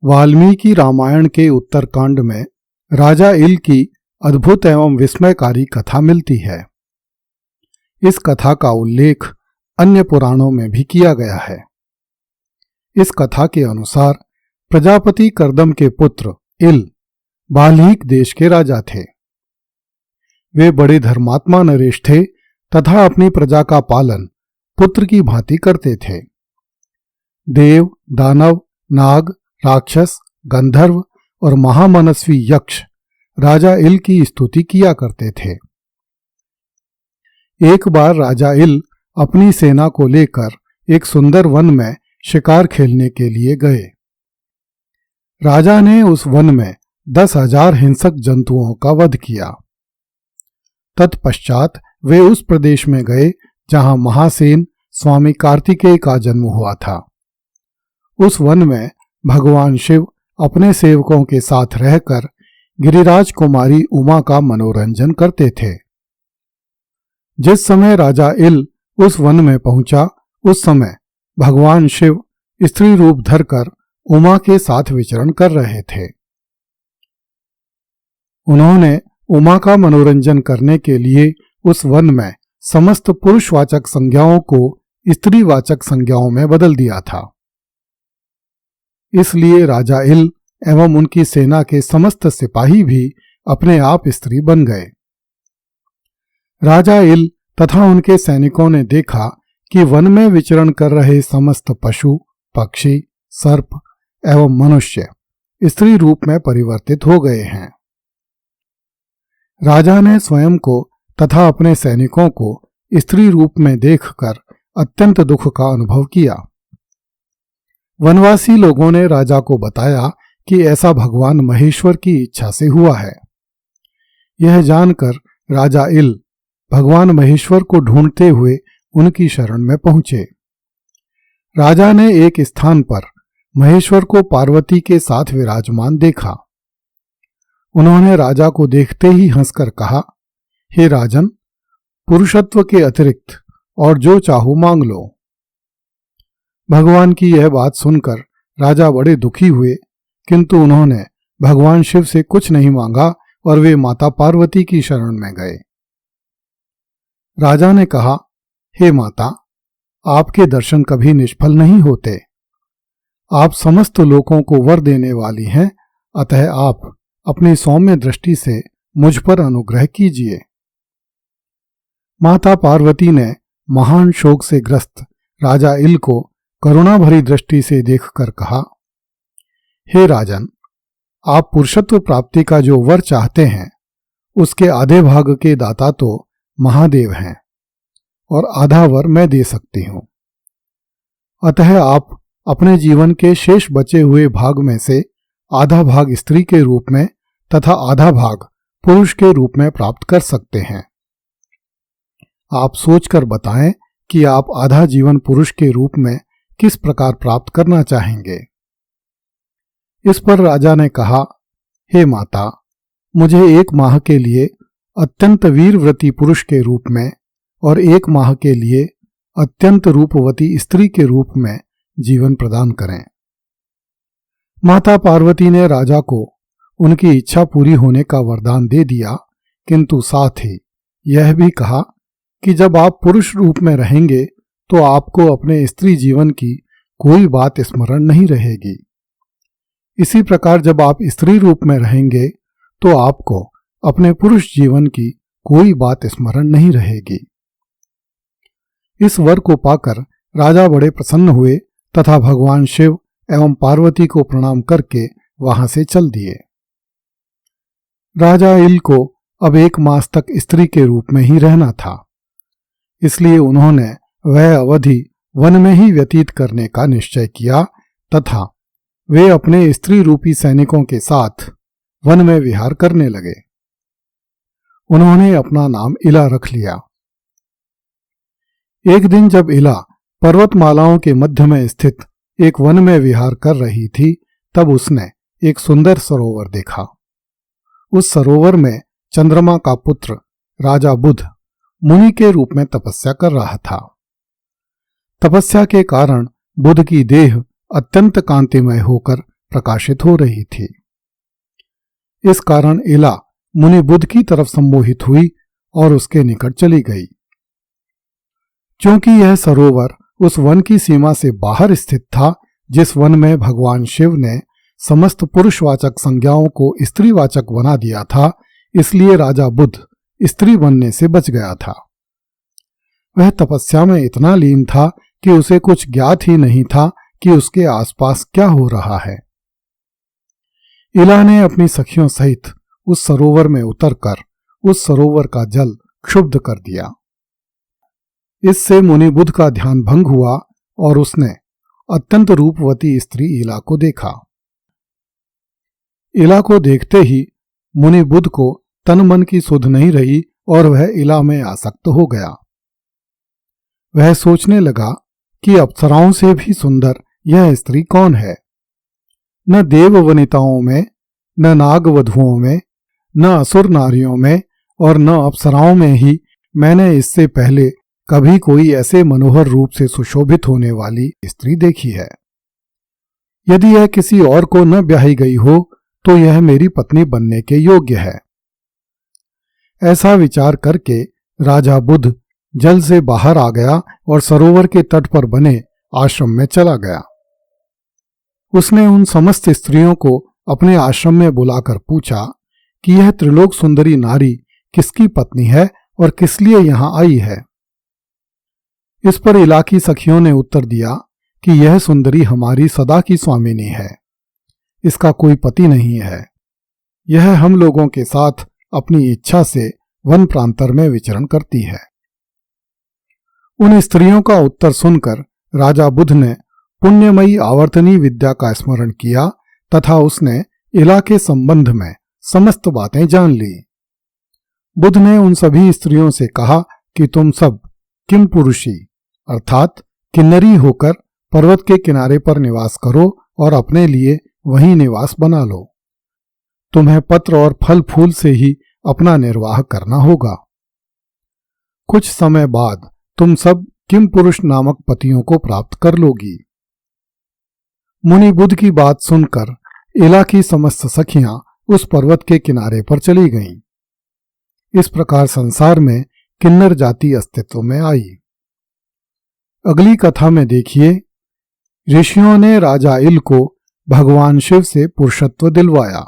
वाल्मीकि रामायण के उत्तरकांड में राजा इल की अद्भुत एवं विस्मयकारी कथा मिलती है। इस कथा का उल्लेख अन्य पुराणों में भी किया गया है। इस कथा के अनुसार प्रजापति कर्दम के पुत्र इल बाल्हीक देश के राजा थे। वे बड़े धर्मात्मा नरेश थे तथा अपनी प्रजा का पालन पुत्र की भांति करते थे। देव, दानव, नाग, राक्षस, गंधर्व और महामनस्वी यक्ष राजा इल की स्तुति किया करते थे। एक बार राजा इल अपनी सेना को लेकर एक सुंदर वन में शिकार खेलने के लिए गए। राजा ने उस वन में 10,000 हिंसक जंतुओं का वध किया। तत्पश्चात वे उस प्रदेश में गए जहां महासेन स्वामी कार्तिकेय का जन्म हुआ था। उस वन में भगवान शिव अपने सेवकों के साथ रहकर गिरिराज कुमारी उमा का मनोरंजन करते थे। जिस समय राजा इल उस वन में पहुंचा, उस समय भगवान शिव स्त्री रूप धरकर उमा के साथ विचरण कर रहे थे। उन्होंने उमा का मनोरंजन करने के लिए उस वन में समस्त पुरुषवाचक संज्ञाओं को स्त्रीवाचक संज्ञाओं में बदल दिया था। इसलिए राजा इल एवं उनकी सेना के समस्त सिपाही भी अपने आप स्त्री बन गए। राजा इल तथा उनके सैनिकों ने देखा कि वन में विचरण कर रहे समस्त पशु, पक्षी, सर्प एवं मनुष्य स्त्री रूप में परिवर्तित हो गए हैं। राजा ने स्वयं को तथा अपने सैनिकों को स्त्री रूप में देखकर अत्यंत दुख का अनुभव किया। वनवासी लोगों ने राजा को बताया कि ऐसा भगवान महेश्वर की इच्छा से हुआ है। यह जानकर राजा इल भगवान महेश्वर को ढूंढते हुए उनकी शरण में पहुंचे। राजा ने एक स्थान पर महेश्वर को पार्वती के साथ विराजमान देखा। उन्होंने राजा को देखते ही हंसकर कहा, हे राजन, पुरुषत्व के अतिरिक्त और जो चाहो मांग लो। भगवान की यह बात सुनकर राजा बड़े दुखी हुए, किंतु उन्होंने भगवान शिव से कुछ नहीं मांगा और वे माता पार्वती की शरण में गए। राजा ने कहा, हे माता, आपके दर्शन कभी निष्फल नहीं होते। आप समस्त लोगों को वर देने वाली हैं, अतः आप अपनी सौम्य दृष्टि से मुझ पर अनुग्रह कीजिए। माता पार्वती ने महान शोक से ग्रस्त राजा इल को करुणा भरी दृष्टि से देखकर कहा, हे राजन, आप पुरुषत्व प्राप्ति का जो वर चाहते हैं उसके आधे भाग के दाता तो महादेव हैं और आधा वर मैं दे सकती हूं। अतः आप अपने जीवन के शेष बचे हुए भाग में से आधा भाग स्त्री के रूप में तथा आधा भाग पुरुष के रूप में प्राप्त कर सकते हैं। आप सोचकर बताएं कि आप आधा जीवन पुरुष के रूप में किस प्रकार प्राप्त करना चाहेंगे। इस पर राजा ने कहा, हे माता, मुझे 1 माह के लिए अत्यंत वीरव्रती पुरुष के रूप में और 1 माह के लिए अत्यंत रूपवती स्त्री के रूप में जीवन प्रदान करें। माता पार्वती ने राजा को उनकी इच्छा पूरी होने का वरदान दे दिया, किंतु साथ ही यह भी कहा कि जब आप पुरुष रूप में रहेंगे तो आपको अपने स्त्री जीवन की कोई बात स्मरण नहीं रहेगी। इसी प्रकार जब आप स्त्री रूप में रहेंगे तो आपको अपने पुरुष जीवन की कोई बात स्मरण नहीं रहेगी। इस वर को पाकर राजा बड़े प्रसन्न हुए तथा भगवान शिव एवं पार्वती को प्रणाम करके वहां से चल दिए। राजा इल को अब 1 मास तक स्त्री के रूप में ही रहना था, इसलिए उन्होंने वह अवधि वन में ही व्यतीत करने का निश्चय किया तथा वे अपने स्त्री रूपी सैनिकों के साथ वन में विहार करने लगे। उन्होंने अपना नाम इला रख लिया। एक दिन जब इला पर्वतमालाओं के मध्य में स्थित एक वन में विहार कर रही थी, तब उसने एक सुंदर सरोवर देखा। उस सरोवर में चंद्रमा का पुत्र राजा बुध मुनि के रूप में तपस्या कर रहा था। तपस्या के कारण बुध की देह अत्यंत कांतिमय होकर प्रकाशित हो रही थी। इस कारण इला मुनि बुद्ध की तरफ सम्मोहित हुई और उसके निकट चली गई। क्योंकि यह सरोवर उस वन की सीमा से बाहर स्थित था जिस वन में भगवान शिव ने समस्त पुरुषवाचक संज्ञाओं को स्त्रीवाचक बना दिया था, इसलिए राजा बुद्ध स्त्री बनने से बच गया था। वह तपस्या में इतना लीन था कि उसे कुछ ज्ञात ही नहीं था कि उसके आसपास क्या हो रहा है। इला ने अपनी सखियों सहित उस सरोवर में उतरकर उस सरोवर का जल क्षुब्ध कर दिया। इससे मुनि बुद्ध का ध्यान भंग हुआ और उसने अत्यंत रूपवती स्त्री इला को देखा। इला को देखते ही मुनि बुद्ध को तन मन की सुध नहीं रही और वह इला में आसक्त हो गया। वह सोचने लगा कि अप्सराओं से भी सुंदर यह स्त्री कौन है। न देव वनिताओं में, न नाग वधुओं में, न असुर नारियों में और न अप्सराओं में ही मैंने इससे पहले कभी कोई ऐसे मनोहर रूप से सुशोभित होने वाली स्त्री देखी है। यदि यह किसी और को न ब्याही गई हो तो यह मेरी पत्नी बनने के योग्य है। ऐसा विचार करके राजा बुद्ध जल से बाहर आ गया और सरोवर के तट पर बने आश्रम में चला गया। उसने उन समस्त स्त्रियों को अपने आश्रम में बुलाकर पूछा कि यह त्रिलोक सुंदरी नारी किसकी पत्नी है और किस लिए यहां आई है। इस पर इला की सखियों ने उत्तर दिया कि यह सुंदरी हमारी सदा की स्वामिनी है, इसका कोई पति नहीं है। यह हम लोगों के साथ अपनी इच्छा से वन प्रांतर में विचरण करती है। उन स्त्रियों का उत्तर सुनकर राजा बुद्ध ने पुण्यमयी आवर्तनी विद्या का स्मरण किया तथा उसने इला के संबंध में समस्त बातें जान ली। बुद्ध ने उन सभी स्त्रियों से कहा कि तुम सब किम पुरुषी अर्थात किन्नरी होकर पर्वत के किनारे पर निवास करो और अपने लिए वहीं निवास बना लो। तुम्हें पत्र और फल फूल से ही अपना निर्वाह करना होगा। कुछ समय बाद तुम सब किम पुरुष नामक पतियों को प्राप्त कर लोगी। मुनि बुद्ध की बात सुनकर इला की समस्त सखियां उस पर्वत के किनारे पर चली गईं। इस प्रकार संसार में किन्नर जाति अस्तित्व में आई। अगली कथा में देखिए, ऋषियों ने राजा इल को भगवान शिव से पुरुषत्व दिलवाया।